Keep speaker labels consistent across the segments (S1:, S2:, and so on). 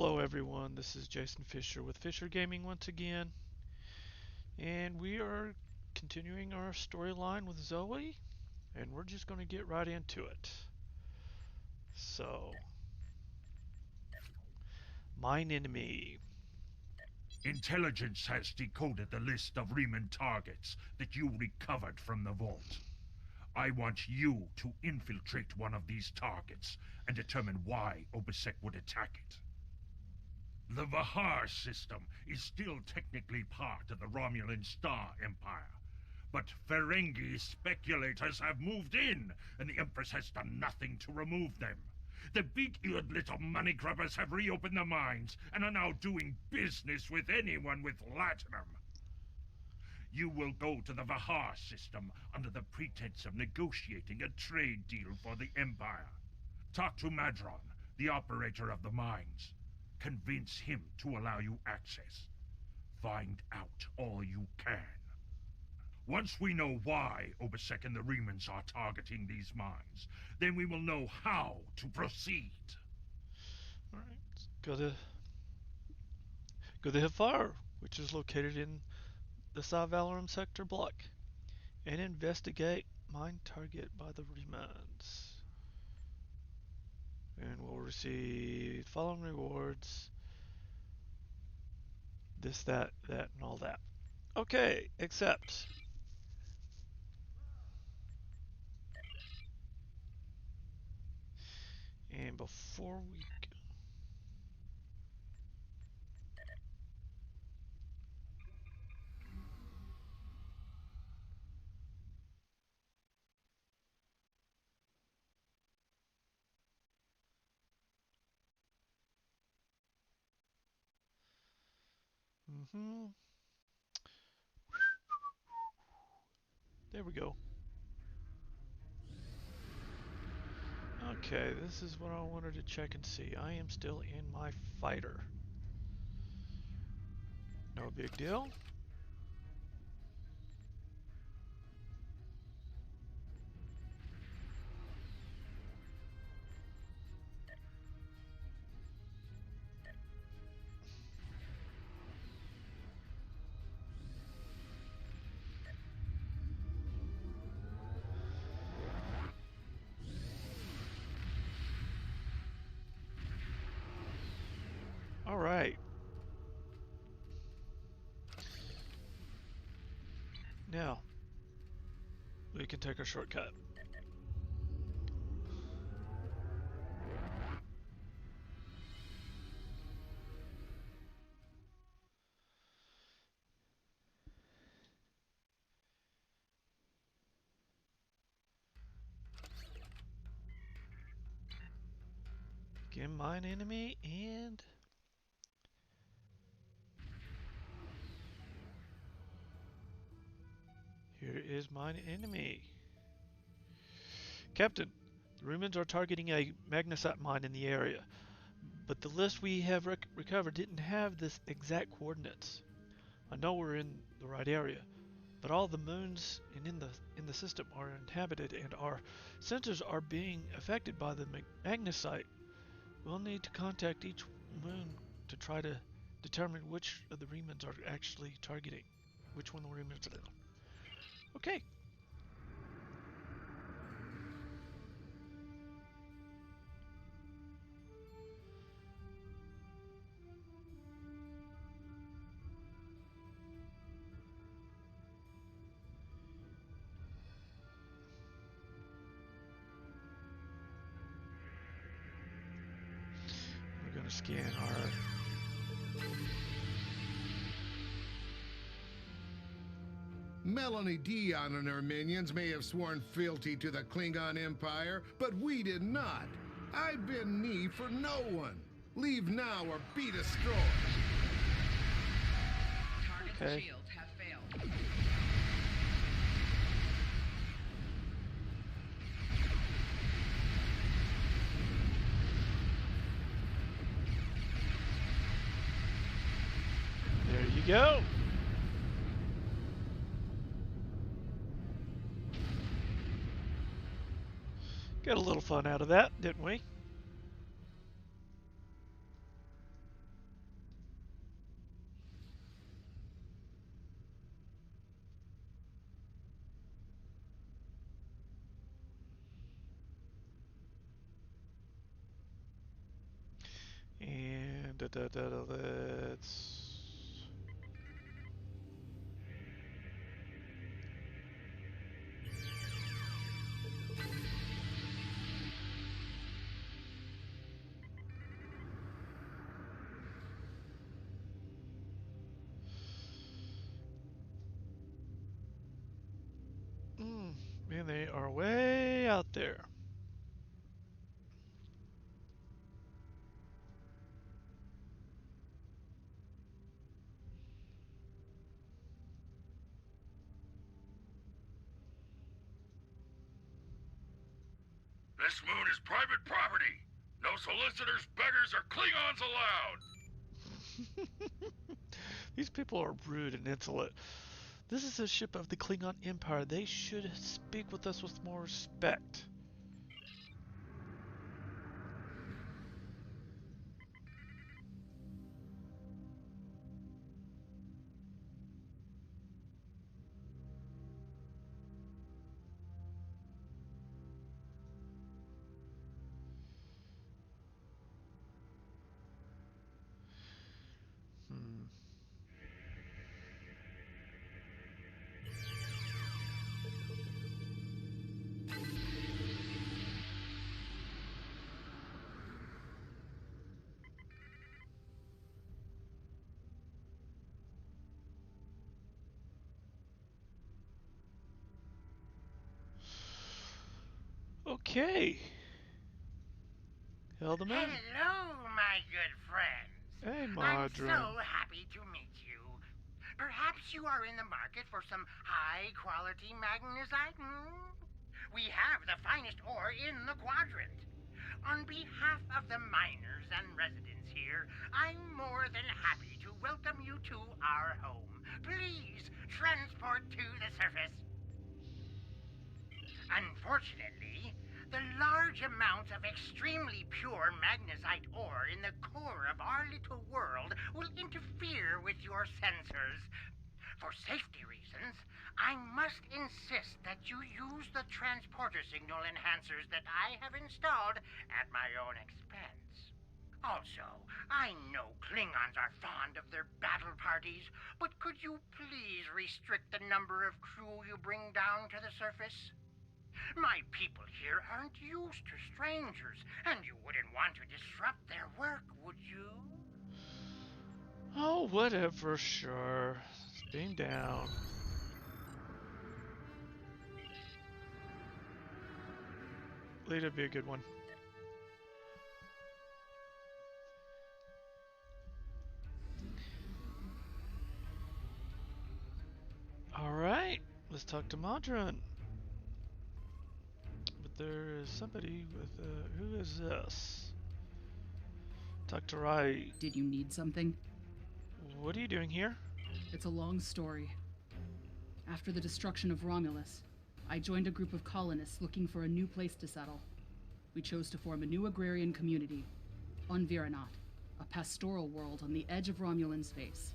S1: Hello everyone, this is Jason Fisher with Fisher Gaming once again, and we are continuing our storyline with Zoe, and we're just going to get right into it. So, mine enemy.
S2: Intelligence has decoded the list of Riemann targets that you recovered from the vault. I want you to infiltrate one of these targets and determine why Obisek would attack it. The Vahar system is still technically part of the Romulan Star Empire, but Ferengi speculators have moved in, and the Empress has done nothing to remove them. The big-eared little money grubbers have reopened their minds and are now doing business with anyone with latinum. You will go to the Vahar system under the pretense of negotiating a trade deal for the Empire. Talk to Madran, the operator of the mines. Convince him to allow you access. Find out all you can. Once we know why Obisek and the Remans are targeting these mines, then we will know how to proceed.
S1: Alright, go to Hafar, which is located in the Savalarum sector block, and investigate mine target by the Remans. And we'll receive following rewards, this, that, and all that. Okay, accept. And before we there we go. Okay, this is what I wanted to check and see. I am still in my fighter. No big deal. All right. Now, we can take our shortcut. Again, mine enemy, and here is mine enemy. Captain, the Rumans are targeting a magnesite mine in the area, but the list we have recovered didn't have this exact coordinates. I know we're in the right area, but all the moons in the system are inhabited, and our sensors are being affected by the magnesite. We'll need to contact each moon to try to determine which of the Remans are actually targeting. Which one the Remans are. Okay. We're going to scan our...
S3: Melanie Dion and her minions may have sworn fealty to the Klingon Empire, but we did not. I bend knee for no one. Leave now or be destroyed.
S4: Target's
S1: Okay.
S4: shields have failed.
S1: There you go. Got a little fun out of that, didn't we? Let's. Man, they are way out there.
S2: This moon is private property. No solicitors, beggars, or Klingons allowed.
S1: These people are rude and insolent. This is a ship of the Klingon Empire. They should speak with us with more respect. Okay. Hell the man.
S5: Hello, my good friends.
S1: Hey,
S5: I'm
S1: Madran.
S5: so happy to meet you. Perhaps you are in the market for some high-quality magnesite? We have the finest ore in the quadrant. On behalf of the miners and residents here, I'm more than happy to welcome you to our home. Please transport to the surface. Unfortunately, the large amount of extremely pure magnesite ore in the core of our little world will interfere with your sensors. For safety reasons, I must insist that you use the transporter signal enhancers that I have installed at my own expense. Also, I know Klingons are fond of their battle parties, but could you please restrict the number of crew you bring down to the surface? My people here aren't used to strangers, and you wouldn't want to disrupt their work, would you?
S1: Oh, whatever, sure. Beam down. Later'd be a good one. Alright, let's talk to Madran. But there is somebody with, who is this? Talk to Rai.
S6: Did you need something?
S1: What are you doing here?
S6: It's a long story. After the destruction of Romulus, I joined a group of colonists looking for a new place to settle. We chose to form a new agrarian community on Viranot, a pastoral world on the edge of Romulan space.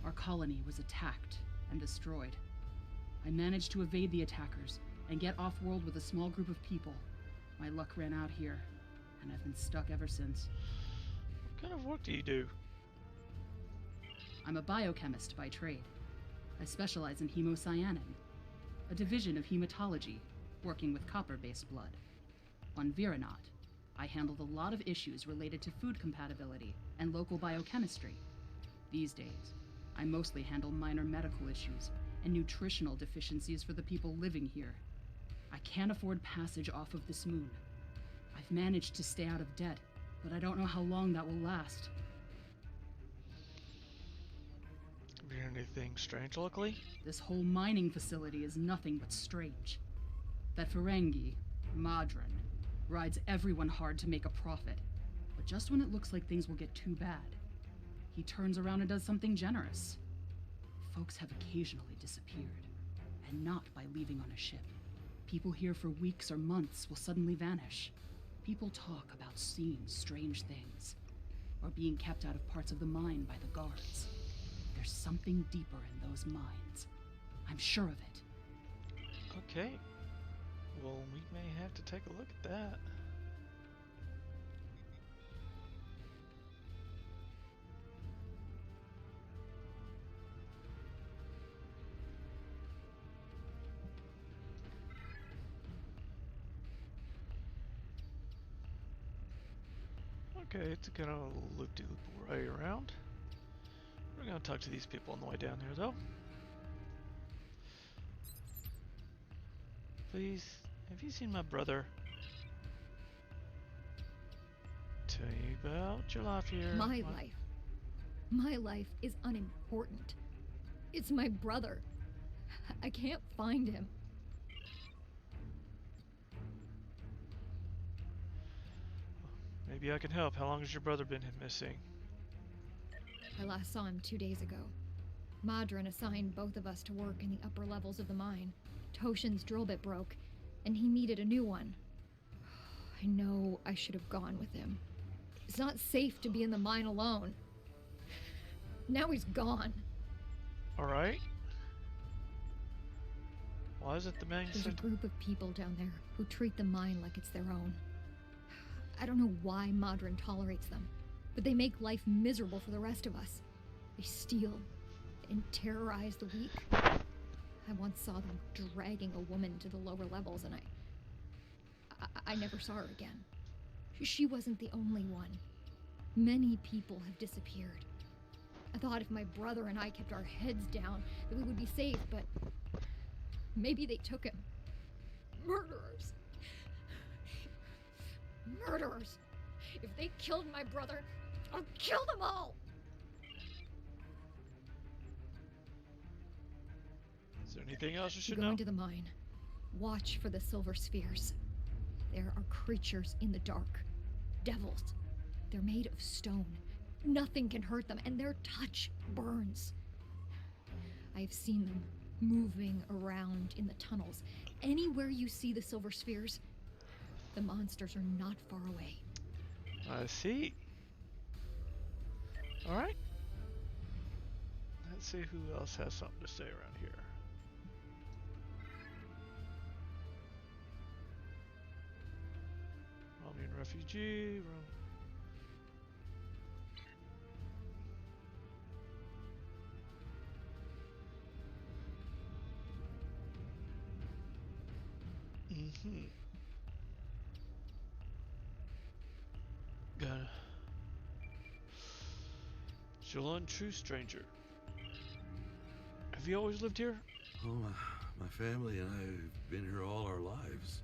S6: Our colony was attacked and destroyed. I managed to evade the attackers and get off-world with a small group of people. My luck ran out here, and I've been stuck ever since.
S1: What kind of work do you do?
S6: I'm a biochemist by trade. I specialize in hemocyanin, a division of hematology, working with copper-based blood. On Viranot, I handled a lot of issues related to food compatibility and local biochemistry. These days, I mostly handle minor medical issues and nutritional deficiencies for the people living here. I can't afford passage off of this moon. I've managed to stay out of debt, but I don't know how long that will last.
S1: Have you heard anything strange locally?
S6: This whole mining facility is nothing but strange. That Ferengi, Madran, rides everyone hard to make a profit, but just when it looks like things will get too bad, he turns around and does something generous. Folks have occasionally disappeared, and not by leaving on a ship. People here for weeks or months will suddenly vanish. People talk about seeing strange things, or being kept out of parts of the mine by the guards. There's something deeper in those mines. I'm sure of it.
S1: Okay. Well, we may have to take a look at that. Okay, it's kind of a loop-de-loop way around. We're gonna talk to these people on the way down here, though. Please, have you seen my brother? Tell me about your life here.
S7: My life. My life is unimportant. It's my brother. I can't find him.
S1: Maybe I can help. How long has your brother been missing?
S7: I last saw him 2 days ago. Madran assigned both of us to work in the upper levels of the mine. Toshin's drill bit broke, and he needed a new one. I know I should have gone with him. It's not safe to be in the mine alone. Now he's gone.
S1: Alright. Why isn't the man
S7: There's a
S1: sent?
S7: group of people down there who treat the mine like it's their own. I don't know why Madran tolerates them, but they make life miserable for the rest of us. They steal and terrorize the weak. I once saw them dragging a woman to the lower levels, and I never saw her again. She wasn't the only one. Many people have disappeared. I thought if my brother and I kept our heads down, that we would be safe, but maybe they took him. Murderers. Murderers. If they killed my brother, I'll kill them all.
S1: Is there anything else you should
S7: Go
S1: know?
S7: into the mine. Watch for the silver spheres. There are creatures in the dark. Devils. They're made of stone. Nothing can hurt them, and their touch burns. I've seen them moving around in the tunnels. Anywhere you see the silver spheres, the monsters are not far away.
S1: I see. Alright. Let's see who else has something to say around here. Romulan refugee. Got it. Shalon, true stranger. Have you always lived here?
S8: Oh, my family and I have been here all our lives.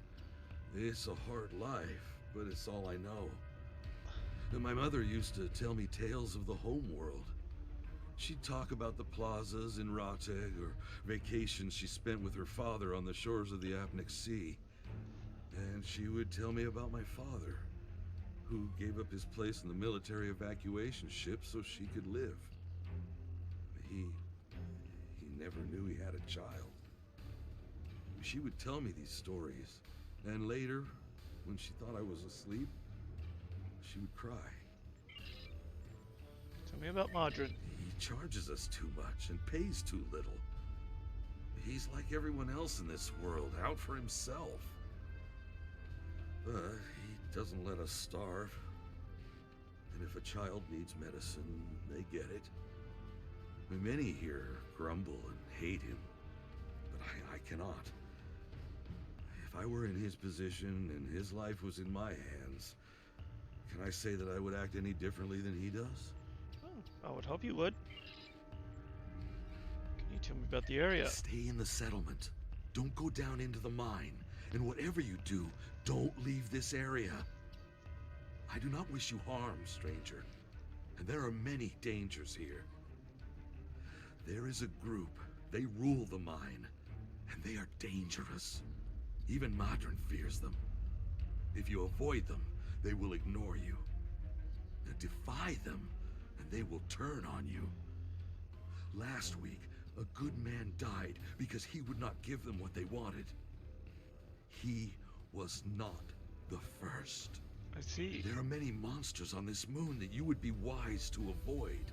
S8: It's a hard life, but it's all I know. And my mother used to tell me tales of the home world. She'd talk about the plazas in Rateg or vacations she spent with her father on the shores of the Apnic Sea. And she would tell me about my father, who gave up his place in the military evacuation ship so she could live. He never knew he had a child. She would tell me these stories, and later, when she thought I was asleep, she would cry.
S1: Tell me about Madran.
S8: He charges us too much and pays too little. He's like everyone else in this world, out for himself. But he doesn't let us starve. And if a child needs medicine, they get it. Many here grumble and hate him, but I cannot. If I were in his position and his life was in my hands, can I say that I would act any differently than he does?
S1: I would hope you would. Can you tell me about the area?
S8: Stay in the settlement. Don't go down into the mine. And whatever you do, don't leave this area. I do not wish you harm, stranger. And there are many dangers here. There is a group. They rule the mine. And they are dangerous. Even Madran fears them. If you avoid them, they will ignore you. Defy them, and they will turn on you. Last week, a good man died because he would not give them what they wanted. He was not the first.
S1: I see.
S8: There are many monsters on this moon that you would be wise to avoid.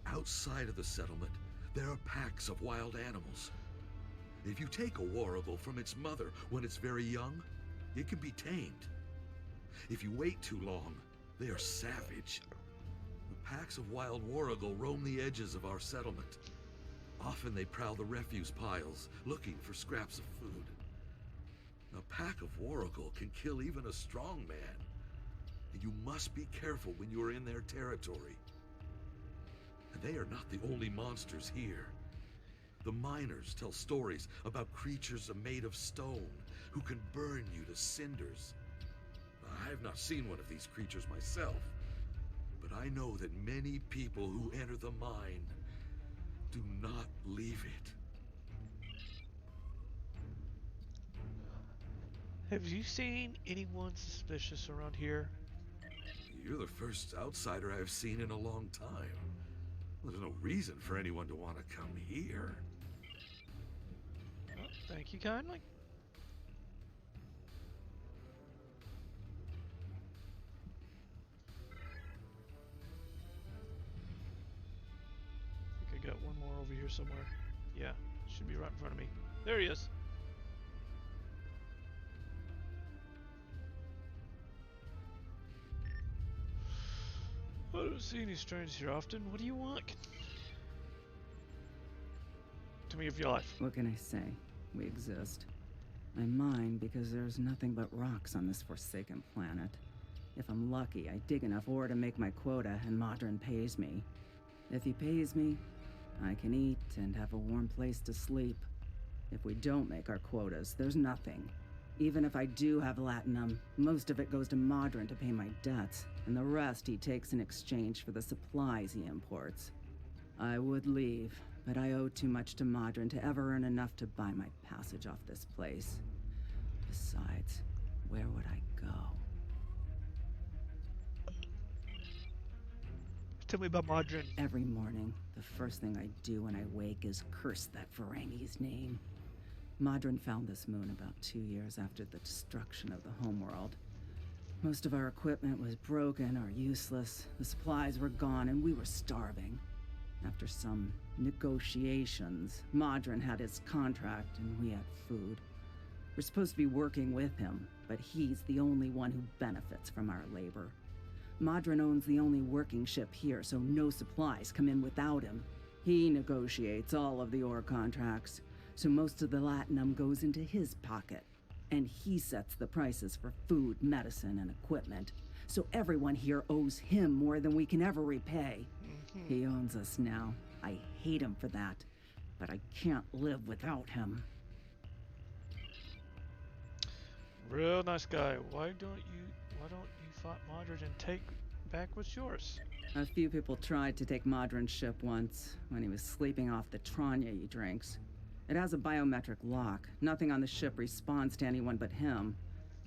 S8: Outside of the settlement, there are packs of wild animals. If you take a warrigal from its mother when it's very young, it can be tamed. If you wait too long, they are savage. The packs of wild warrigal roam the edges of our settlement. Often they prowl the refuse piles, looking for scraps of food. A pack of warrigal can kill even a strong man. and you must be careful when you are in their territory. And they are not the only monsters here. The miners tell stories about creatures made of stone who can burn you to cinders. I have not seen one of these creatures myself, but I know that many people who enter the mine do not leave it.
S1: Have you seen anyone suspicious around here?
S8: You're the first outsider I've seen in a long time. There's no reason for anyone to want to come here.
S1: Oh, thank you kindly. I think I got one more over here somewhere. Yeah, should be right in front of me. There he is. I don't see any strangers here often. What do you want? Tell me of your life.
S9: What can I say? We exist. I mine because there's nothing but rocks on this forsaken planet. If I'm lucky, I dig enough ore to make my quota and Madran pays me. If he pays me, I can eat and have a warm place to sleep. If we don't make our quotas, there's nothing. Even if I do have latinum, most of it goes to Madran to pay my debts, and the rest he takes in exchange for the supplies he imports. I would leave, but I owe too much to Madran to ever earn enough to buy my passage off this place. Besides, where would I go?
S1: Tell me about Madran.
S9: Every morning, the first thing I do when I wake is curse that Ferengi's name. Madran found this moon about 2 years after the destruction of the homeworld. Most of our equipment was broken or useless, the supplies were gone, and we were starving. After some negotiations, Madran had his contract and we had food. We're supposed to be working with him, but he's the only one who benefits from our labor. Madran owns the only working ship here, so no supplies come in without him. He negotiates all of the ore contracts, so most of the latinum goes into his pocket. And he sets the prices for food, medicine, and equipment. So everyone here owes him more than we can ever repay. He owns us now. I hate him for that, but I can't live without him.
S1: Real nice guy. Why don't you fight Madran and take back what's yours?
S9: A few people tried to take Madran's ship once, when he was sleeping off the Tranya he drinks. It has a biometric lock. Nothing on the ship responds to anyone but him.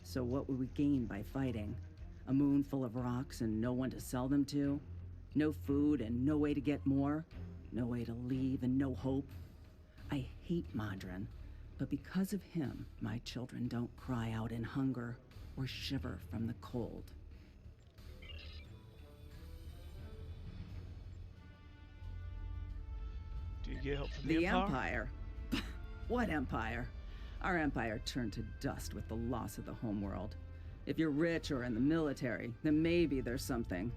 S9: So what would we gain by fighting? A moon full of rocks and no one to sell them to? No food and no way to get more? No way to leave and no hope? I hate Madran, but because of him, my children don't cry out in hunger or shiver from the cold.
S1: Do you get help from the
S9: Empire? What empire? Our empire turned to dust with the loss of the homeworld. If you're rich or in the military, then maybe there's something.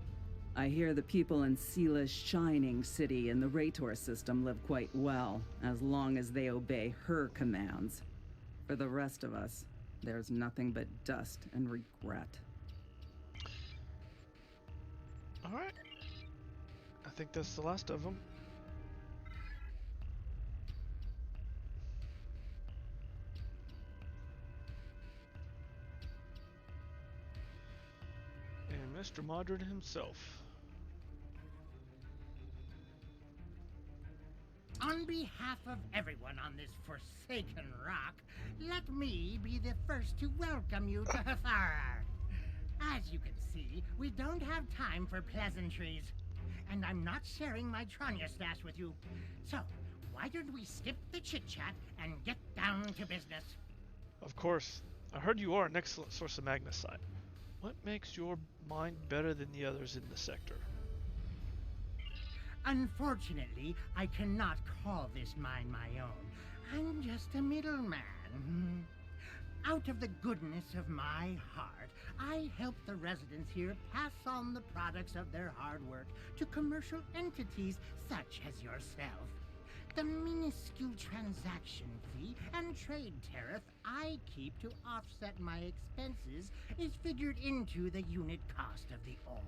S9: I hear the people in Seela's shining city and the Rator system live quite well, as long as they obey her commands. For the rest of us, there's nothing but dust and regret.
S1: Alright. I think that's the last of them. And Mr. Madran himself.
S5: On behalf of everyone on this forsaken rock, let me be the first to welcome you to Hathara. As you can see, we don't have time for pleasantries. And I'm not sharing my Tranya stash with you. So, why don't we skip the chit-chat and get down to business?
S1: Of course. I heard you are an excellent source of magnesite. What makes your mine better than the others in the sector?
S5: Unfortunately, I cannot call this mine my own. I'm just a middleman. Out of the goodness of my heart, I help the residents here pass on the products of their hard work to commercial entities such as yourself. the minuscule transaction fee and trade tariff I keep to offset my expenses is figured into the unit cost of the ore.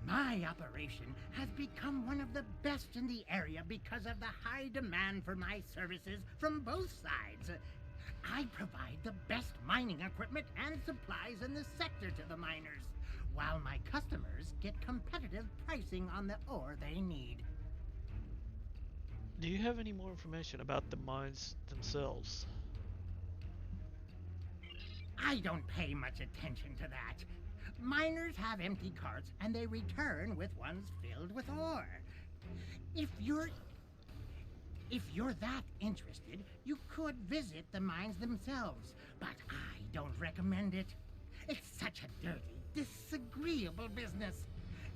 S5: My operation has become one of the best in the area because of the high demand for my services from both sides. I provide the best mining equipment and supplies in the sector to the miners, while my customers get competitive pricing on the ore they need.
S1: Do you have any more information about the mines themselves?
S5: I don't pay much attention to that. Miners have empty carts and they return with ones filled with ore. If you're that interested, you could visit the mines themselves, but I don't recommend it. It's such a dirty, disagreeable business.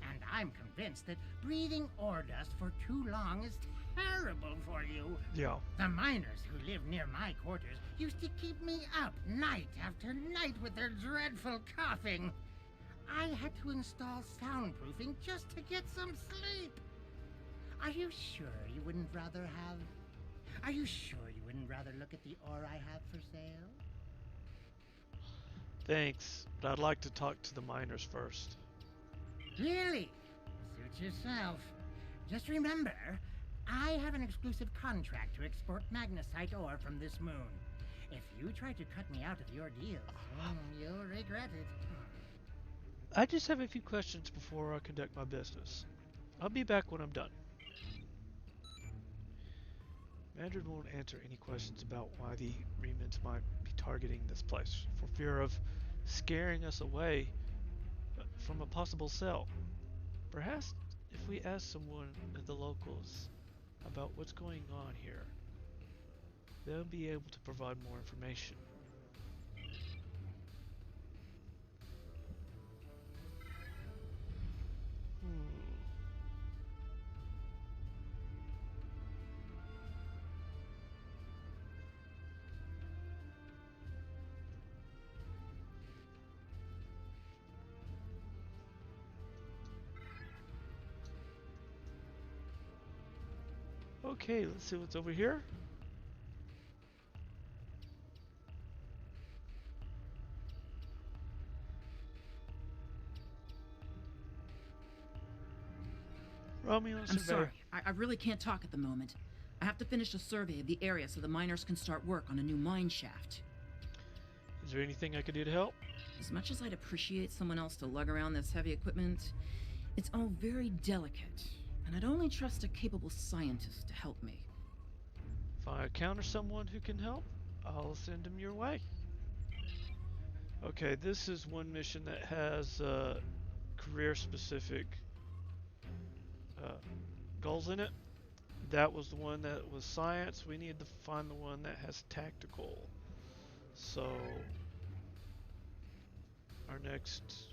S5: And I'm convinced that breathing ore dust for too long is terrible for you.
S1: Yeah.
S5: The miners who live near my quarters used to keep me up night after night with their dreadful coughing. I had to install soundproofing just to get some sleep. Are you sure you wouldn't rather look at the ore I have for sale?
S1: Thanks, but I'd like to talk to the miners first.
S5: Really? Suit yourself. Just remember, I have an exclusive contract to export magnesite ore from this moon. If you try to cut me out of your deals, you'll regret it.
S1: I just have a few questions before I conduct my business. I'll be back when I'm done. Madran won't answer any questions about why the Remans might be targeting this place, for fear of scaring us away from a possible sale. Perhaps if we ask someone of the locals about what's going on here, they'll be able to provide more information. Okay, let's see what's over here. Romeo,
S10: I'm
S1: survey.
S10: sorry. I really can't talk at the moment. I have to finish a survey of the area so the miners can start work on a new mine shaft.
S1: Is there anything I could do to help?
S10: As much as I'd appreciate someone else to lug around this heavy equipment, it's all very delicate, and I'd only trust a capable scientist to help me.
S1: If I encounter someone who can help, I'll send him your way. Okay, this is one mission that has career-specific goals in it. That was the one that was science. We need to find the one that has tactical. So our next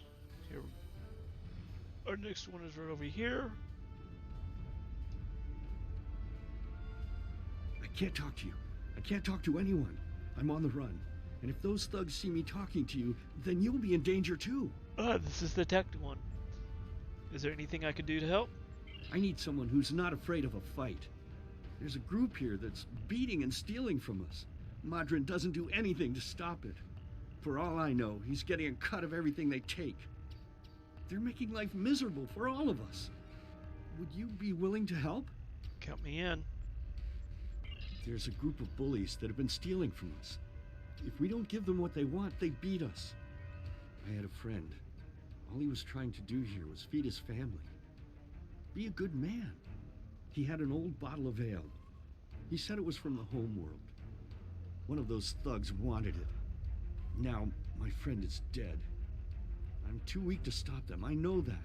S1: one is right over here.
S11: I can't talk to you. I can't talk to anyone. I'm on the run. And if those thugs see me talking to you, then you'll be in danger too.
S1: This is the tactical one. Is there anything I could do to help?
S11: I need someone who's not afraid of a fight. There's a group here that's beating and stealing from us. Madran doesn't do anything to stop it. For all I know, he's getting a cut of everything they take. They're making life miserable for all of us. Would you be willing to help?
S1: Count me in.
S11: There's a group of bullies that have been stealing from us. If we don't give them what they want, they beat us. I had a friend. All he was trying to do here was feed his family. Be a good man. He had an old bottle of ale. He said it was from the homeworld. One of those thugs wanted it. Now, my friend is dead. I'm too weak to stop them, I know that.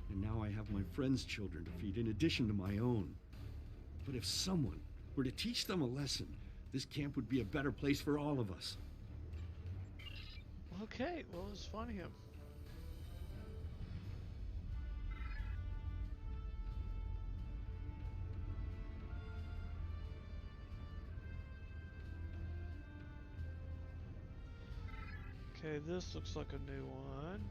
S11: And now I have my friend's children to feed in addition to my own. But if someone were to teach them a lesson, this camp would be a better place for all of us.
S1: Okay, well, let's find him. Okay, this looks like a new one.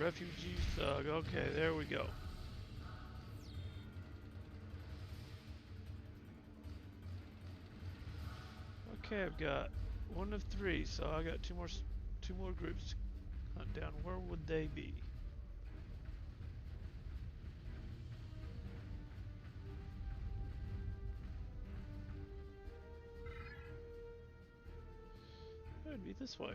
S1: refugee thug. Okay, there we go. Okay, I've got one of three, so I got two more groups to hunt down. Where would they be? It would be this way.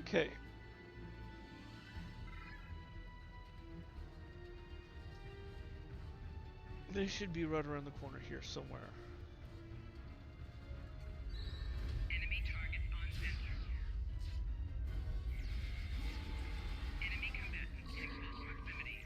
S1: Okay. They should be right around the corner here somewhere.
S4: Enemy targets on center. Enemy combatants in close proximity.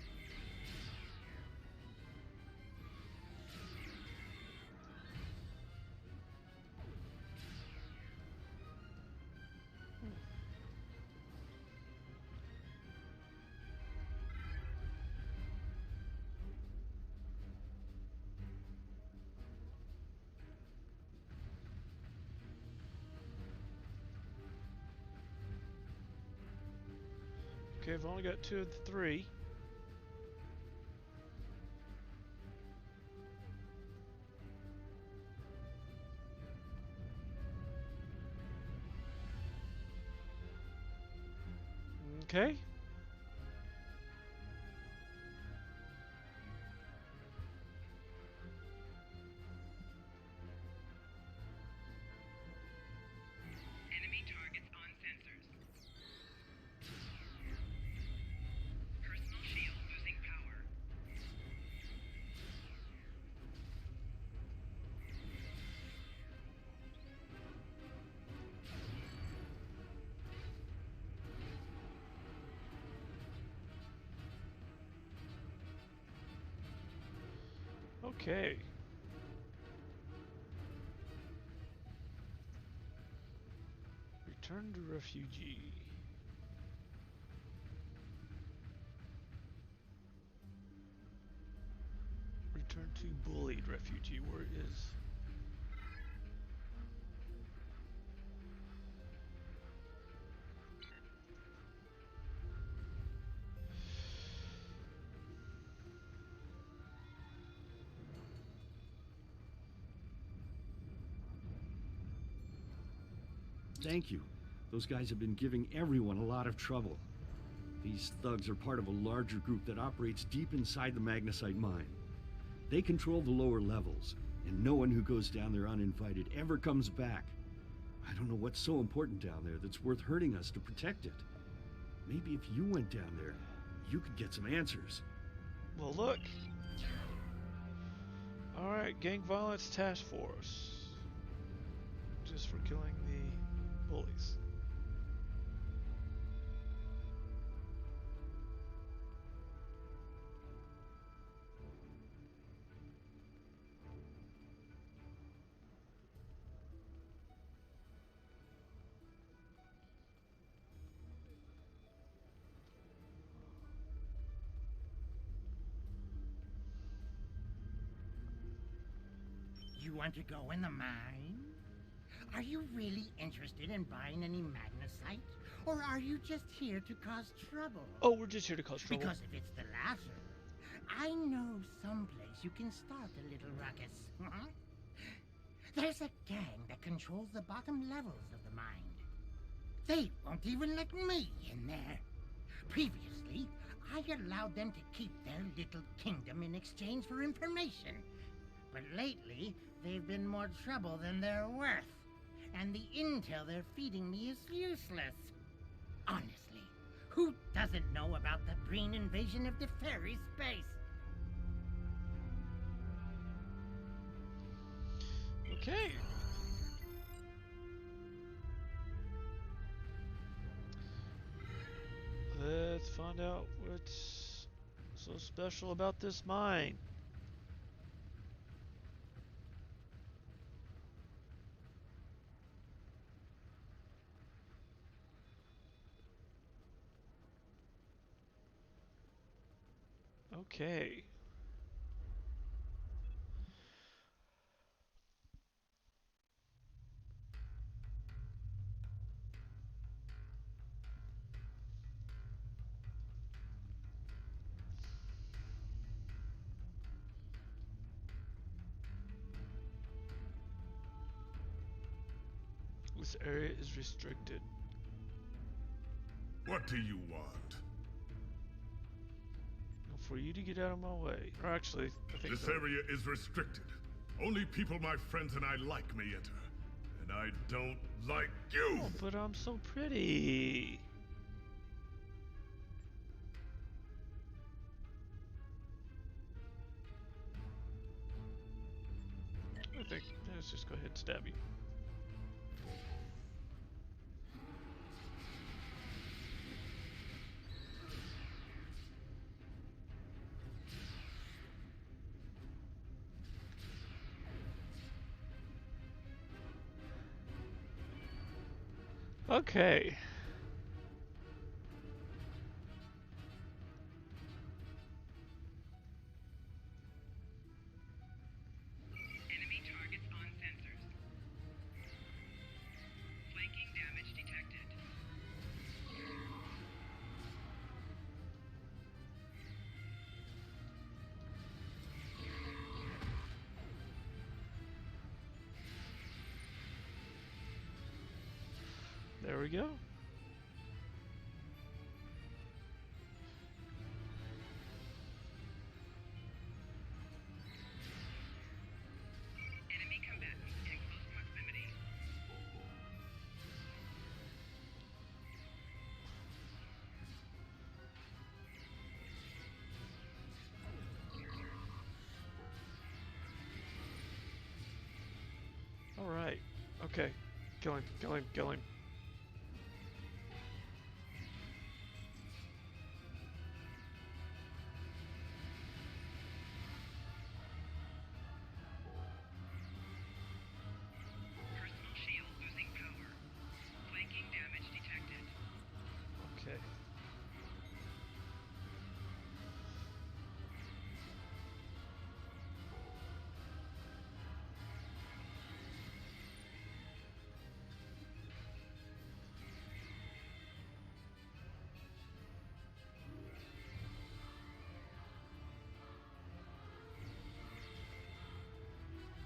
S1: Okay, I've only got two of the three. Okay.
S4: Enemy targets on sensors. Personal shield losing power.
S1: Okay. Return to refugee. Return to bullied refugee. Where is...
S11: Thank you. Those guys have been giving everyone a lot of trouble. These thugs are part of a larger group that operates deep inside the magnesite mine. They control the lower levels, and no one who goes down there uninvited ever comes back. I don't know what's so important down there that's worth hurting us to protect it. Maybe if you went down there, you could get some answers.
S1: Well, look. Alright, gang violence task force. Just for killing the bullies.
S5: You want to go in the mine? Are you really interested in buying any magnesite? Or are you just here to cause trouble?
S1: Oh, we're just here to cause trouble.
S5: Because if it's the latter, I know someplace you can start a little ruckus. There's a gang that controls the bottom levels of the mine. They won't even let me in there. Previously, I allowed them to keep their little kingdom in exchange for information. But lately, they've been more trouble than they're worth. And the intel they're feeding me is useless. Honestly, who doesn't know about the Breen invasion of the fairy space?
S1: Okay. Let's find out what's so special about this mine. Okay. This area is restricted.
S3: What do you want?
S1: For you to get out of my way. Or actually, I think
S3: This
S1: no.
S3: area is restricted. Only people my friends and I like may enter. And I don't like you!
S1: Oh, but I'm so pretty. I think let's just go ahead and stab you. Okay.
S4: Enemy targets on sensors. Flanking damage detected.
S1: There we go.
S4: Enemy combatants in close proximity.
S1: All right. Okay. Kill him. Kill him. Kill him.
S4: Personal shield losing power. Flanking damage detected.
S1: Okay.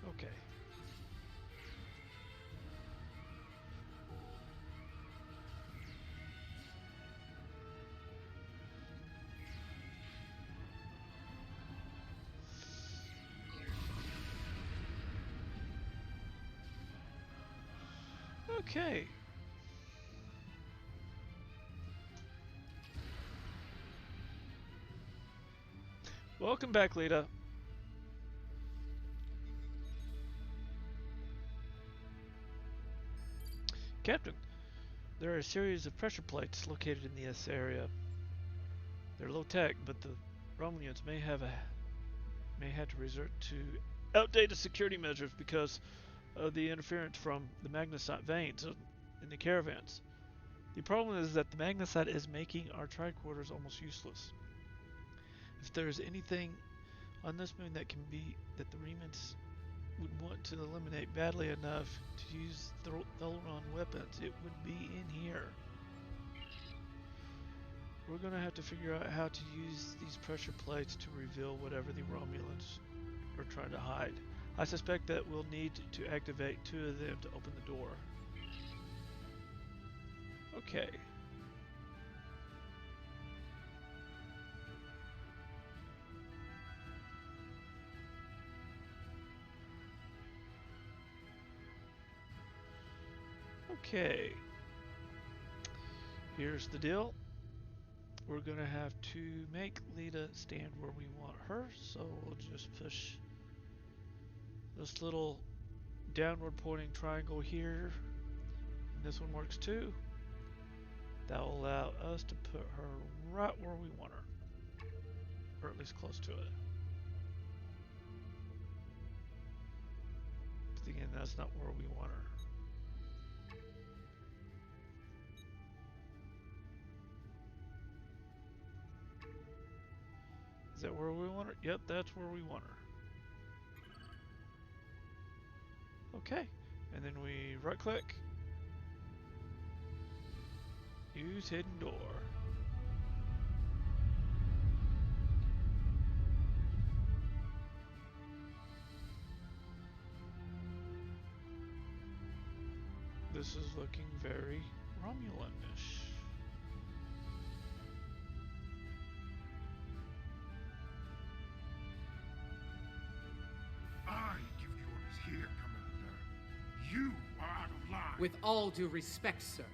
S1: Okay. Okay. Welcome back, Lita. Captain, there are a series of pressure plates located in this area. They're low tech, but the Romulans may have to resort to outdated security measures because of the interference from the magnesite veins in the caravans. The problem is that the magnesite is making our tricorders almost useless. If there is anything on this moon that the Remans would want to eliminate badly enough to use Theleron weapons, it would be in here. We're gonna have to figure out how to use these pressure plates to reveal whatever the Romulans are trying to hide. I suspect that we'll need to activate 2 of them to open the door. Okay. Okay. Here's the deal. We're gonna have to make Lita stand where we want her, so we'll just push this little downward pointing triangle here. And this one works too. That will allow us to put her right where we want her. Or at least close to it. But again, that's not where we want her. that where we want her? Yep, that's where we want her. Okay. And then we right click. Use hidden door. This is looking very Romulan-ish.
S3: I give the orders here, Commander. You are out of line.
S12: With all due respect, sir,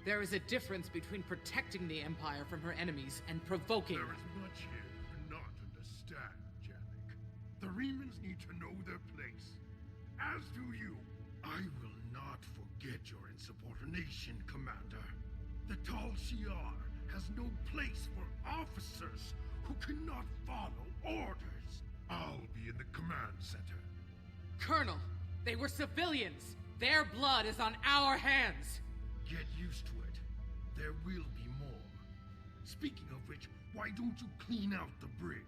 S12: there is a difference between protecting the Empire from her enemies and provoking
S3: There
S12: them.
S3: is much here you do not understand, Janik. The Remans need to know their place. As do you. I will not forget your insubordination, Commander. The Tal Shiar has no place for officers who cannot follow orders. I'll be in the command center.
S12: Colonel, they were civilians. Their blood is on our hands.
S3: Get used to it. There will be more. Speaking of which, why don't you clean out the brig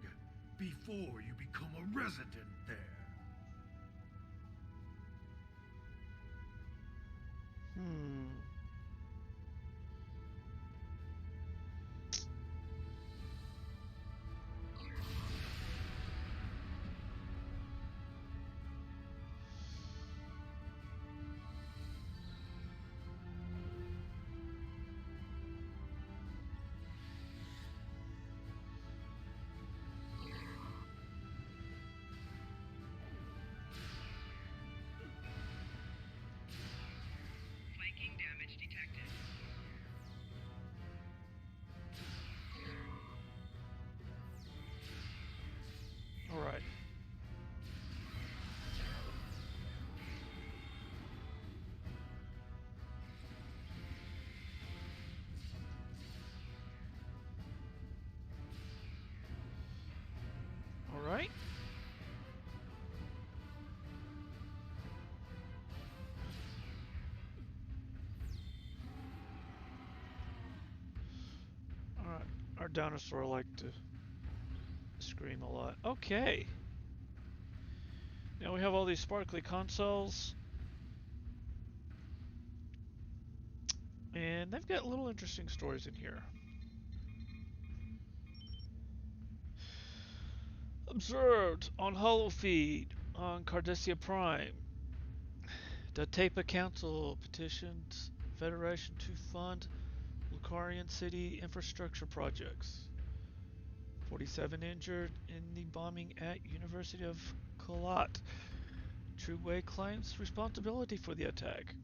S3: before you become a resident there?
S4: Flanking damage detected.
S1: All right. All right. All right. Our dinosaur like to scream a lot. Okay. Now we have all these sparkly consoles. And they've got little interesting stories in here. Observed on holofeed on Cardassia Prime. The Tapa Council petitions Federation to fund Lucarian City infrastructure projects. 47 injured in the bombing at University of Kalat. Trueway claims responsibility for the attack.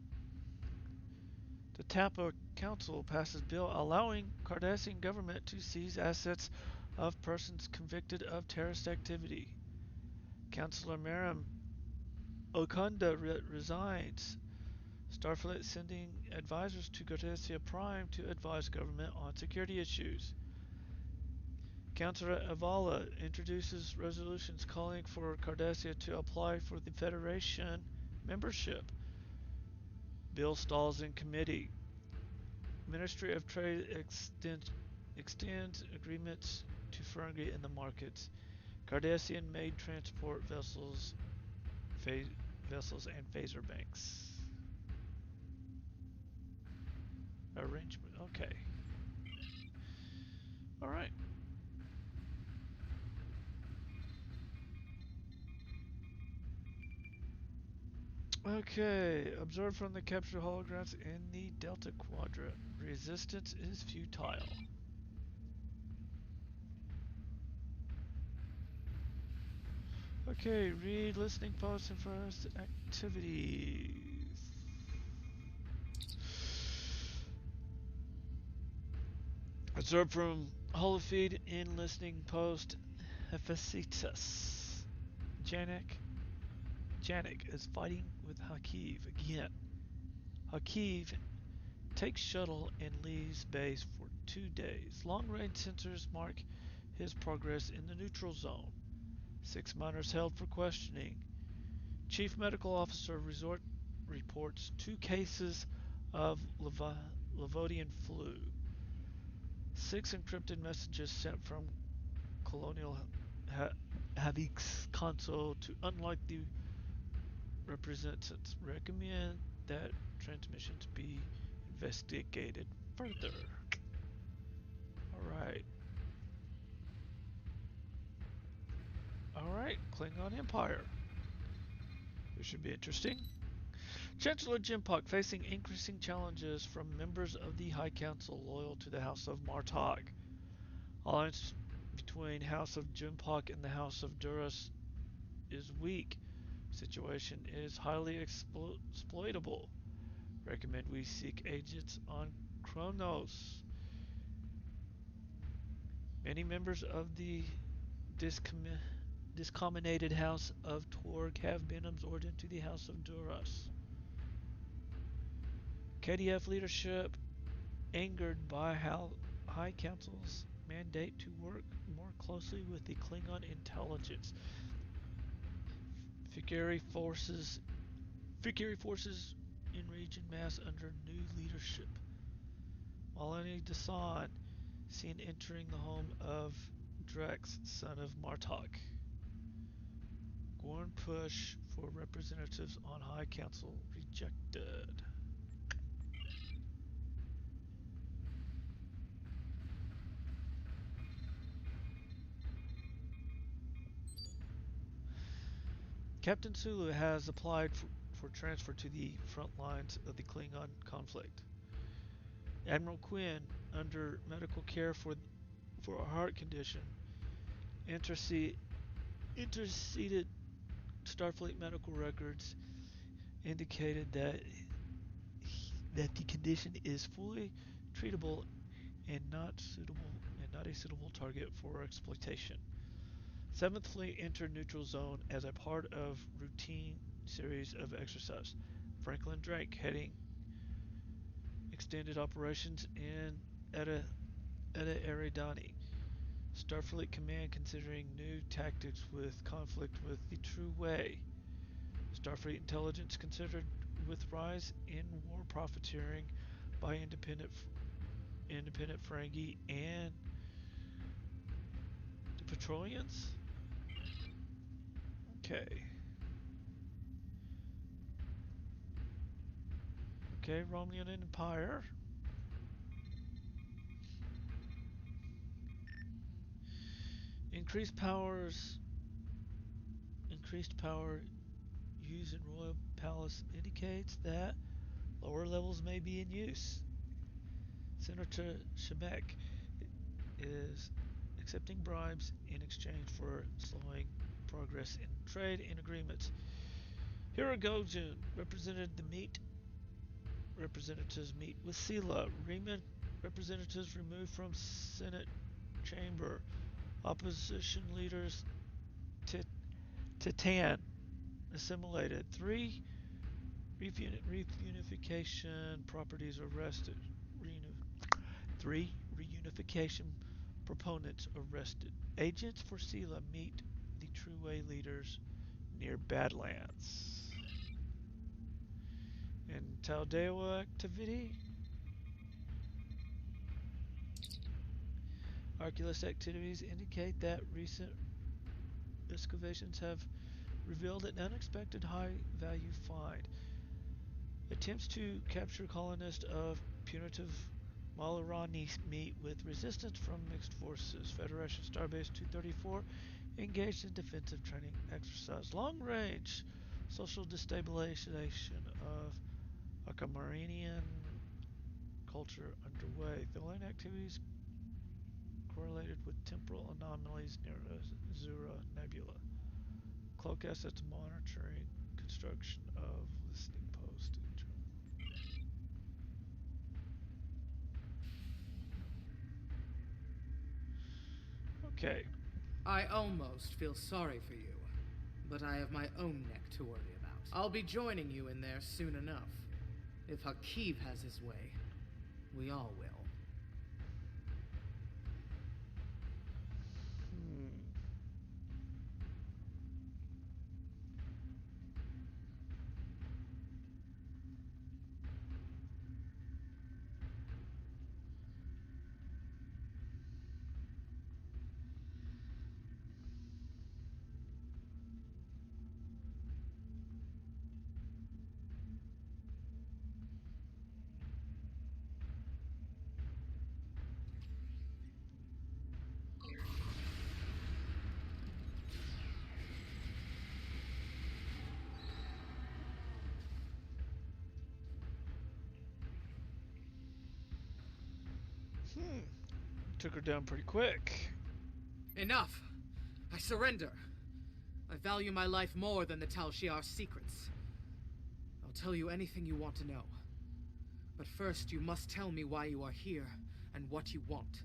S1: The Tapa Council passes bill allowing Cardassian government to seize assets of persons convicted of terrorist activity. Councillor Maram Okunda resigns. Starfleet sending advisors to Cardassia Prime to advise government on security issues. Councillor Avala introduces resolutions calling for Cardassia to apply for the Federation membership. Bill stalls in committee. Ministry of Trade extends agreements to Ferengi in the markets. Cardassian-made transport vessels, and phaser banks. Arrangement. Okay. All right. Okay. Observed from the captured holograms in the Delta Quadrant. Resistance is futile. Okay, read listening posts and first activities. Observed from holofeed in listening post Hephaestus. Janik is fighting with Hakiv again. Hakiv takes shuttle and leaves base for 2 days. Long-range sensors mark his progress in the neutral zone. 6 miners held for questioning. Chief Medical Officer Resort reports 2 cases of Lavodian flu. 6 encrypted messages sent from Colonial Havix console to unlock the representatives. Recommend that transmissions be investigated further. Alright. Alright, Klingon Empire. This should be interesting. Chancellor Jimpok facing increasing challenges from members of the High Council loyal to the House of Martog. Alliance between House of Jimpok and the House of Duras is weak. Situation is highly exploitable. Recommend we seek agents on Kronos. Many members of the discombinated House of Torg have been absorbed into the House of Duras. KDF leadership, angered by High Council's mandate to work more closely with the Klingon intelligence. Fikiri forces in region mass under new leadership. Malani Dasan seen entering the home of Drex, son of Martok. Gorn push for representatives on High Council rejected. Captain Sulu has applied for transfer to the front lines of the Klingon conflict. Admiral Quinn, under medical care for a heart condition, interceded Starfleet medical records indicated that the condition is fully treatable and not a suitable target for exploitation. 7th Fleet entered neutral zone as a part of routine series of exercise. Franklin Drake heading extended operations in Eta Eridani. Starfleet Command considering new tactics with conflict with the True Way. Starfleet Intelligence considered with rise in war profiteering by independent Ferengi and the Petrolians. Okay. Okay, Romulan Empire. Increased power used in Royal Palace indicates that lower levels may be in use. Senator Shemek is accepting bribes in exchange for slowing progress in trade and agreements. Hiragojun representatives meet with Sela. Riemann representatives removed from Senate chamber. Opposition leaders Titan assimilated. 3 reunification properties arrested. 3 reunification proponents arrested. Agents for Sela meet the True Way leaders near Badlands. And Taldewa activity. Oculus activities indicate that recent excavations have revealed an unexpected high-value find. Attempts to capture colonists of punitive Malarani meet with resistance from mixed forces. Federation Starbase 234 engaged in defensive training exercise. Long-range social destabilization of Akamarian culture underway. Tholian activities correlated with temporal anomalies near Azura Nebula. Cloak assets monitoring construction of listening post. Okay.
S12: I almost feel sorry for you, but I have my own neck to worry about. I'll be joining you in there soon enough. If Hakiv has his way, we all will.
S1: Took her down pretty quick.
S12: Enough! I surrender. I value my life more than the Tal Shiar's secrets. I'll tell you anything you want to know. But first, you must tell me why you are here and what you want.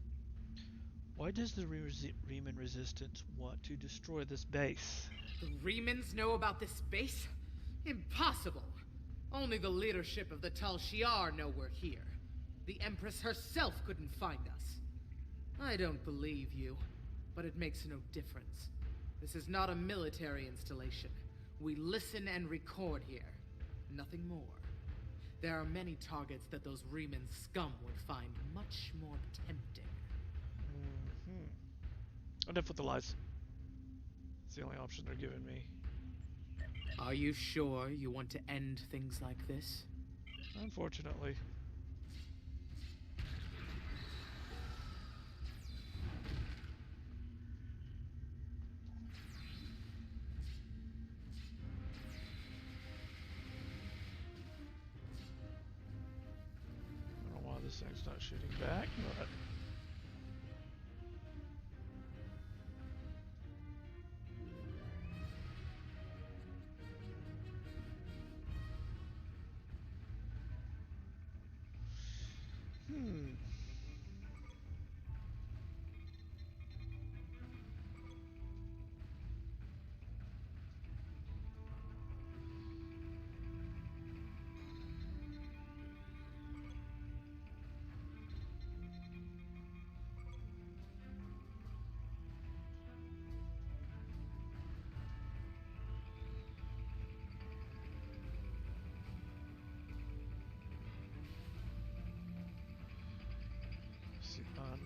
S1: Why does the Riemann Resistance want to destroy this base?
S12: The Remans know about this base? Impossible! Only the leadership of the Tal Shiar know we're here. The Empress herself couldn't find us. I don't believe you, but it makes no difference. This is not a military installation. We listen and record here. Nothing more. There are many targets that those Riemann scum would find much more tempting.
S1: Enough with the lies. It's the only option they're giving me.
S12: Are you sure you want to end things like this?
S1: Unfortunately. I don't know why this thing's not shooting back, but...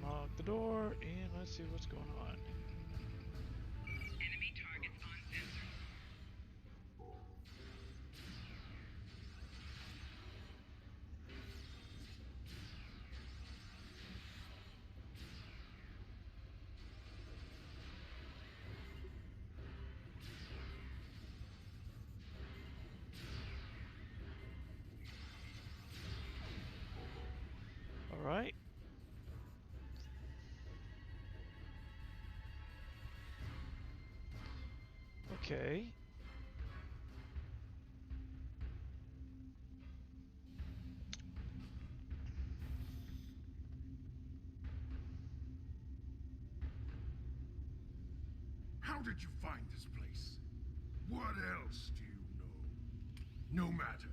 S1: Unlock the door and let's see what's going on.
S4: Enemy targets on sensor.
S1: All right. Okay.
S3: How did you find this place? What else do you know? No matter.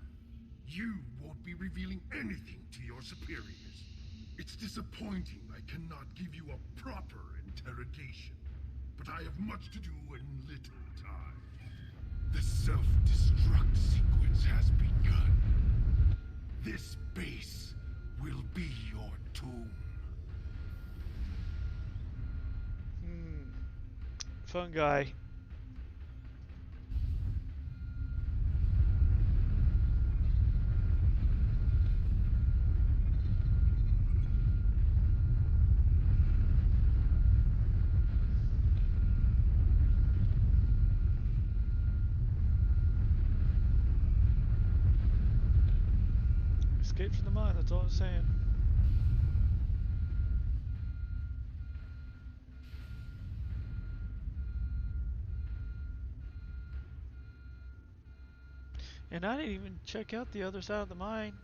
S3: You won't be revealing anything to your superiors. It's disappointing I cannot give you a proper interrogation. But I have much to do in little time. The self-destruct sequence has begun. This base will be your tomb.
S1: Fun guy. Escape from the mine, that's all I'm saying. And I didn't even check out the other side of the mine.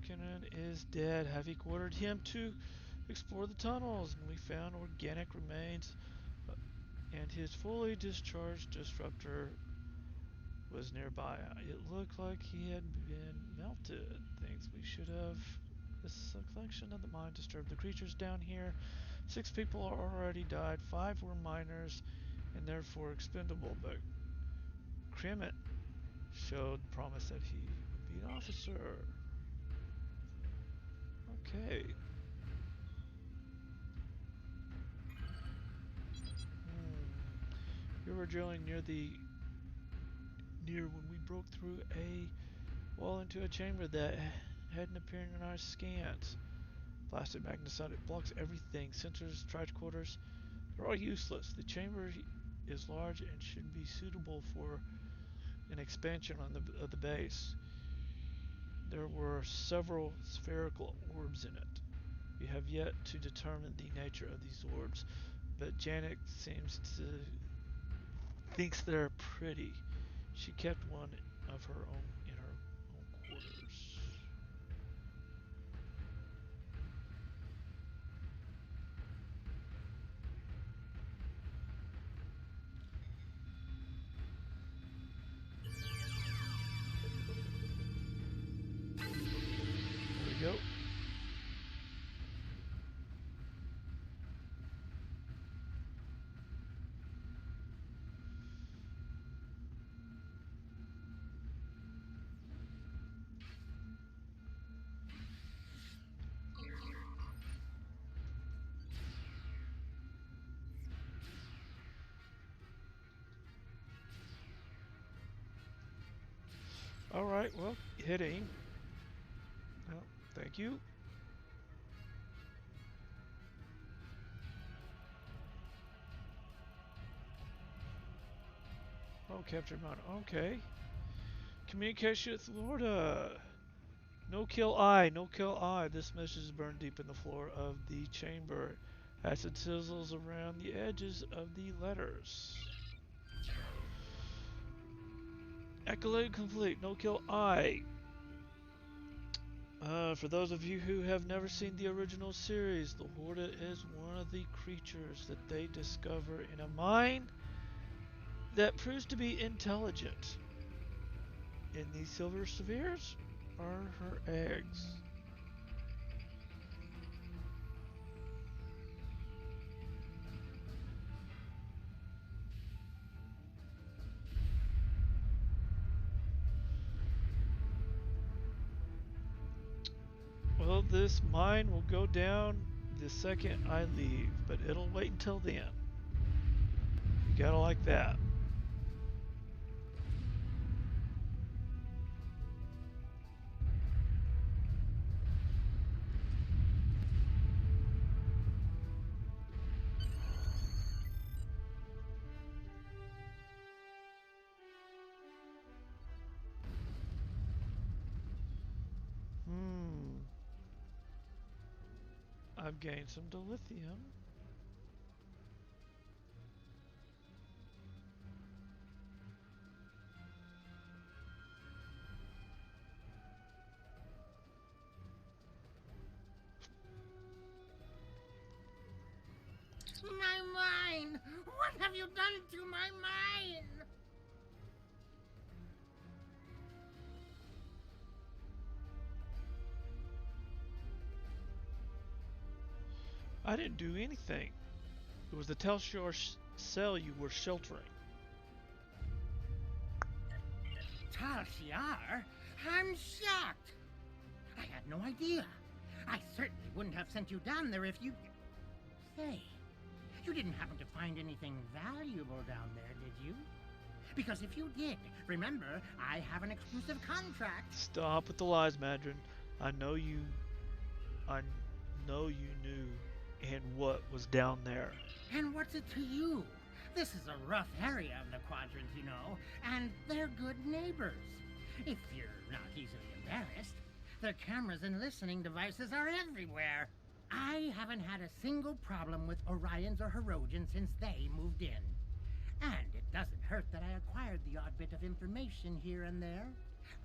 S1: Klingon is dead. Havik ordered him to explore the tunnels, and we found organic remains. And his fully discharged disruptor was nearby. It looked like he had been melted. Things we should have. This collection of the mine disturbed the creatures down here. 6 people already died. 5 were miners, and therefore expendable. But Kremet showed promise that he would be an officer. Okay. We were drilling near when we broke through a wall into a chamber that hadn't appeared in our scans. Plastic magnesite, it blocks everything. Sensors, tricorders, they're all useless. The chamber is large and should be suitable for an expansion of the base. There were several spherical orbs in it. We have yet to determine the nature of these orbs, but Janet thinks they're pretty. She kept one of her own in her own quarters. There we go. Alright, well, hit aim. Well, thank you. Oh, captured mount. Okay. Communication with Florida. No kill I. No kill I. This message is burned deep in the floor of the chamber. Acid sizzles around the edges of the letters. Accolade complete. No kill I. For those of you who have never seen the original series, the Horda is one of the creatures that they discover in a mine that proves to be intelligent. And these silver spheres are her eggs. Well, this mine will go down the second I leave, but it'll wait until then. You gotta like that. I've gained some dilithium.
S5: My mine! What have you done to my mine?
S1: I didn't do anything. It was the Telshore cell you were sheltering.
S5: Tal Shiar? I'm shocked. I had no idea. I certainly wouldn't have sent you down there if you... Say, you didn't happen to find anything valuable down there, did you? Because if you did, remember, I have an exclusive contract.
S1: Stop with the lies, Madran. I know you knew and what was down there.
S5: And what's it to you? This is a rough area of the Quadrant, you know, and they're good neighbors. If you're not easily embarrassed, their cameras and listening devices are everywhere. I haven't had a single problem with Orions or Herodians since they moved in. And it doesn't hurt that I acquired the odd bit of information here and there.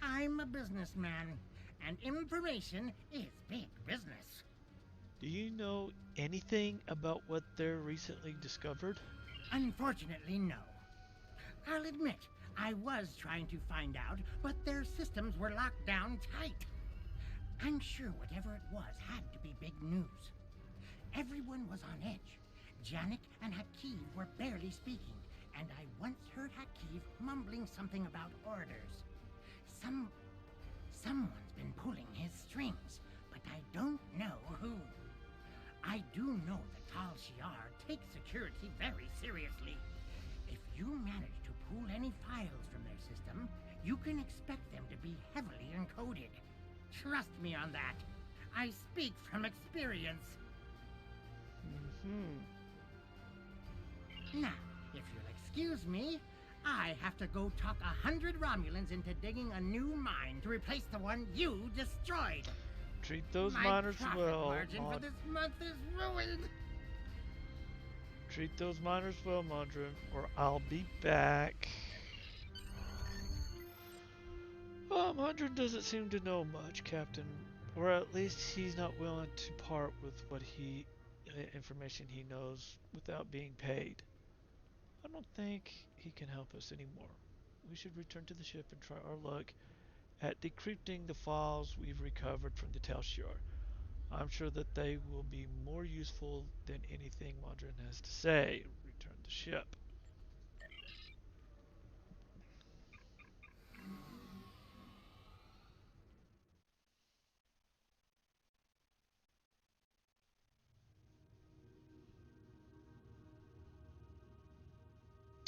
S5: I'm a businessman, and information is big business.
S1: Do you know anything about what they're recently discovered?
S5: Unfortunately, no. I'll admit, I was trying to find out, but their systems were locked down tight. I'm sure whatever it was had to be big news. Everyone was on edge. Janik and Hakiv were barely speaking, and I once heard Hakiv mumbling something about orders. Someone's been pulling his strings, but I don't know who. I do know that Tal Shiar takes security very seriously. If you manage to pull any files from their system, you can expect them to be heavily encoded. Trust me on that. I speak from experience.
S1: Hmm.
S5: Now, if you'll excuse me, I have to go talk 100 Romulans into digging a new mine to replace the one you destroyed.
S1: Treat those
S5: My
S1: miners
S5: profit
S1: well,
S5: margin for this month is ruined.
S1: Treat those miners well, Madran, or I'll be back. Madran doesn't seem to know much, Captain. Or at least he's not willing to part with what information he knows without being paid. I don't think he can help us anymore. We should return to the ship and try our luck at decrypting the files we've recovered from the Tal Shiar. I'm sure that they will be more useful than anything Madran has to say. Return the ship.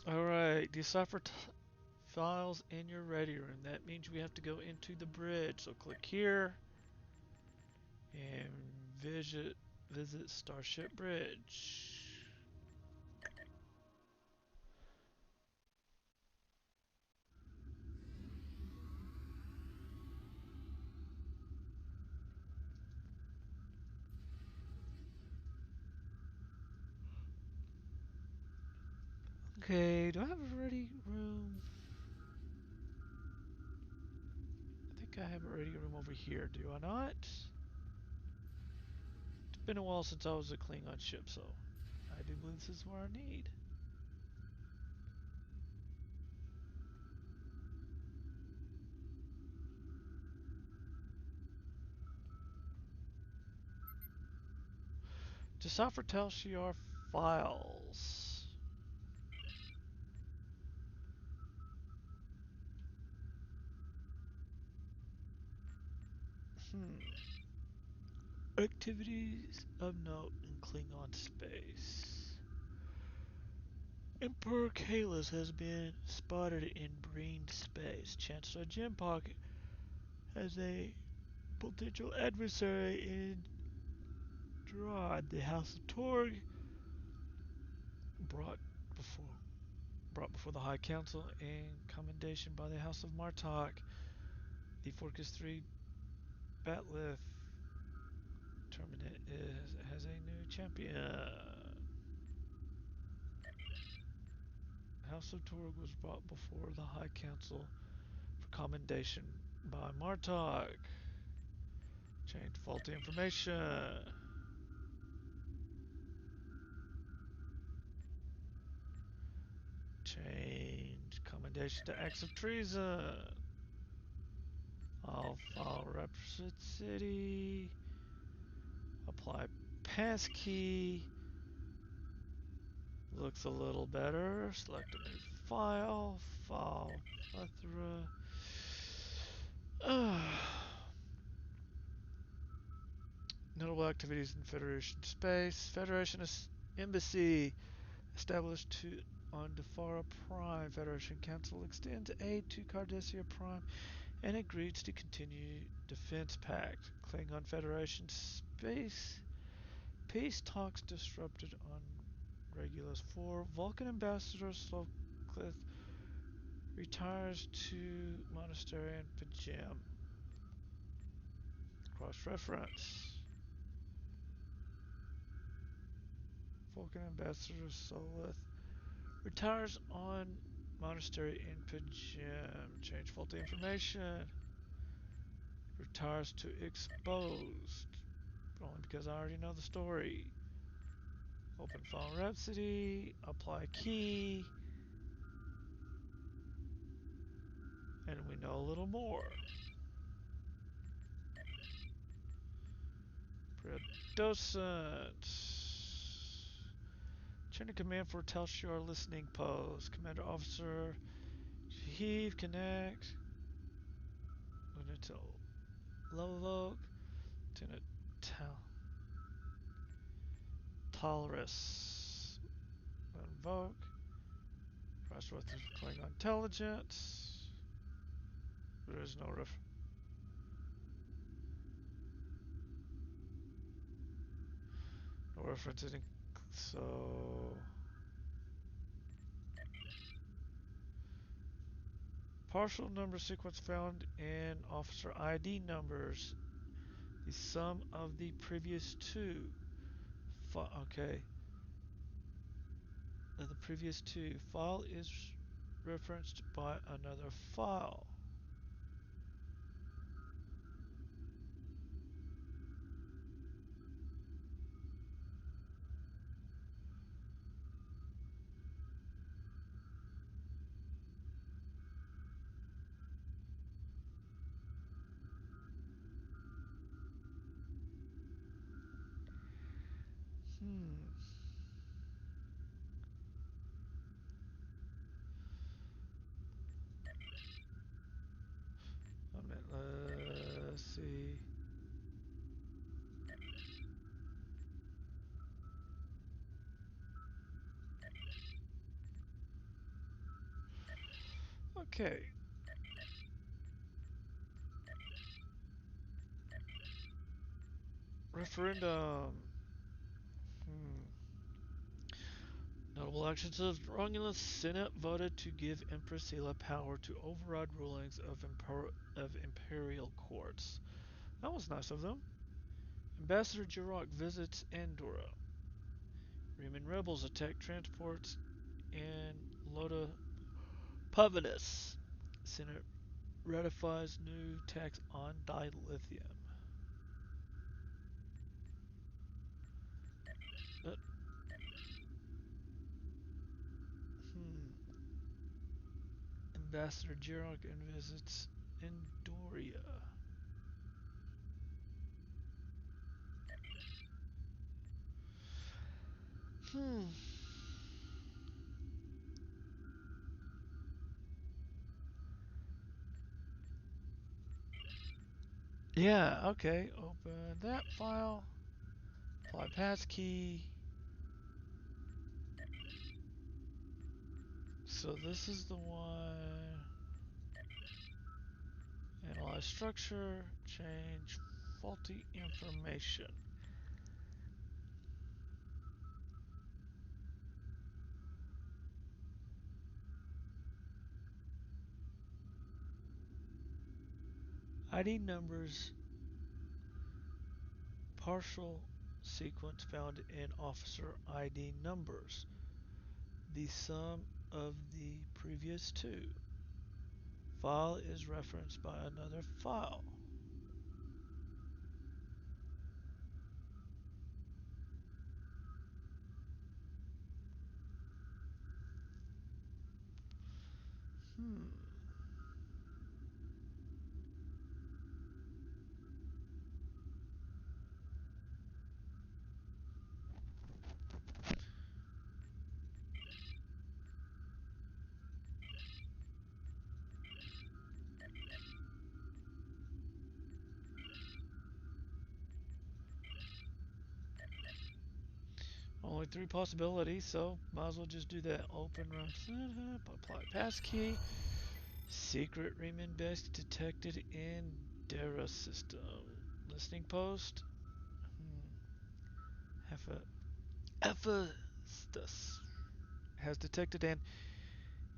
S1: Alright, decipher files in your ready room. That means we have to go into the bridge. So click here and visit Starship Bridge. Okay, do I have a ready room? I think I have a ready room over here, do I not? It's been a while since I was a Klingon ship, so I do believe this is what I need. Decipher Tal Shiar files. Activities of note in Klingon space. Emperor Kalis has been spotted in Breen space. Chancellor Jimpok has a potential adversary in Drod. The House of Torg brought before the High Council in commendation by the House of Martok. The Forcus 3 Batlith Terminate has a new champion. House of Torg was brought before the High Council for commendation by Martok. Change faulty information. Change commendation to acts of treason. I'll file Rapid City. Apply passkey. Looks a little better. Select a new file. File plethora. Notable activities in Federation space. Federation embassy established on Defara Prime. Federation Council extends aid to Cardassia Prime and agrees to continue defense pact. Klingon Federation space. Peace talks disrupted on Regulus 4. Vulcan Ambassador Sloclith retires to Monastery and Pajam. Cross-reference. Vulcan Ambassador Solith retires on Monastery in Pajam. Change faulty information. Retires to Exposed. Only because I already know the story. Open file Rhapsody. Apply key. And we know a little more. Predocent. Chain of command for Tal Shiar listening post. Commander Officer Heave Connect. Lieutenant Lovoke. Lieutenant Talrus. Invoke. Crossworth Klingon Intelligence. There is no No reference in so partial number sequence found in officer ID numbers. The sum of the previous two. Okay. The previous two. File is referenced by another file. A minute, let's see. Okay. Referendum. Notable actions of Romulus. Senate voted to give Empress Hela power to override rulings of imperial courts. That was nice of them. Ambassador Jirok visits Andorra. Riemann rebels attack transports in Loda Pavanus. Senate ratifies new tax on dilithium. Uh, Ambassador Jirok visits Andoria. Yeah, okay. Open that file. Apply passkey. So this is the one. Analyze structure. Change faulty information. ID numbers. Partial sequence found in officer ID numbers. The sum of the previous two. File is referenced by another file. Only 3 possibilities, so might as well just do that. Open run setup, apply passkey. Secret Riemann base detected in Dara system. Listening post. Hephaestus has detected an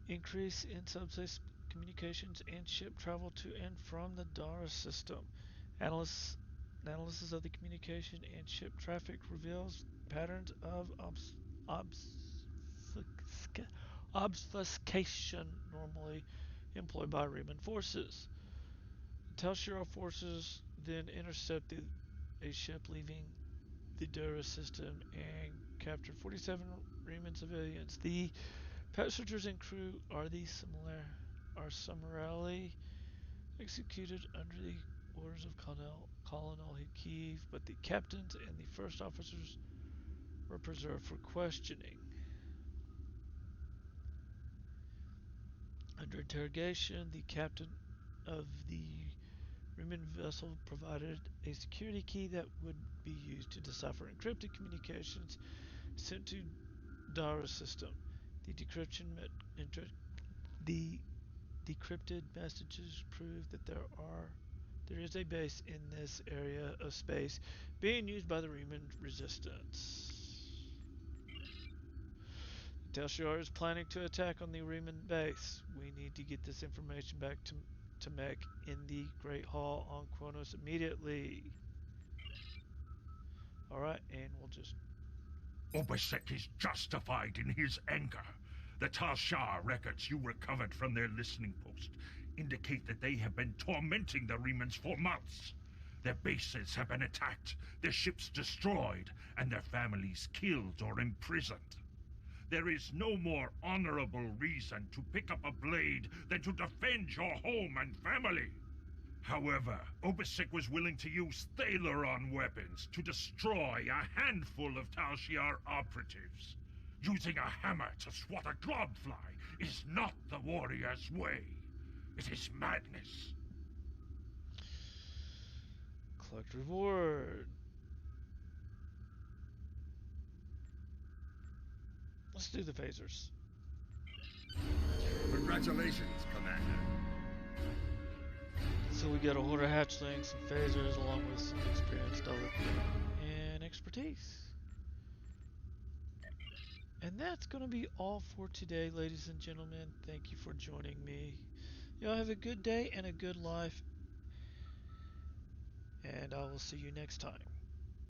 S1: increase in subspace communications and ship travel to and from the Dara system. Analysis of the communication and ship traffic reveals patterns of obfuscation normally employed by Riemann forces. Tal Shiar forces then intercepted a ship leaving the Dara system and captured 47 Riemann civilians. The passengers and crew are summarily executed under the orders of Colonel Kiev, but the captains and the first officers were preserved for questioning. Under interrogation, the captain of the Riemann vessel provided a security key that would be used to decipher encrypted communications sent to Dara system. The decrypted messages prove that there is a base in this area of space being used by the Riemann resistance. Telshar is planning to attack on the Riemann base. We need to get this information back to Mech in the Great Hall on Kronos immediately. Alright, and we'll just...
S2: Obasek is justified in his anger. The Tal Shar records you recovered from their listening post indicate that they have been tormenting the Remans for months. Their bases have been attacked, their ships destroyed, and their families killed or imprisoned. There is no more honorable reason to pick up a blade than to defend your home and family. However, Obasek was willing to use Thaleron weapons to destroy a handful of Tal Shiar operatives. Using a hammer to swat a globfly is not the warrior's way. It is madness.
S1: Collect reward. Let's do the phasers.
S3: Congratulations, Commander.
S1: So we got a horde of hatchlings, some phasers, along with some experience, and expertise. And that's going to be all for today, ladies and gentlemen. Thank you for joining me. Y'all have a good day and a good life. And I will see you next time.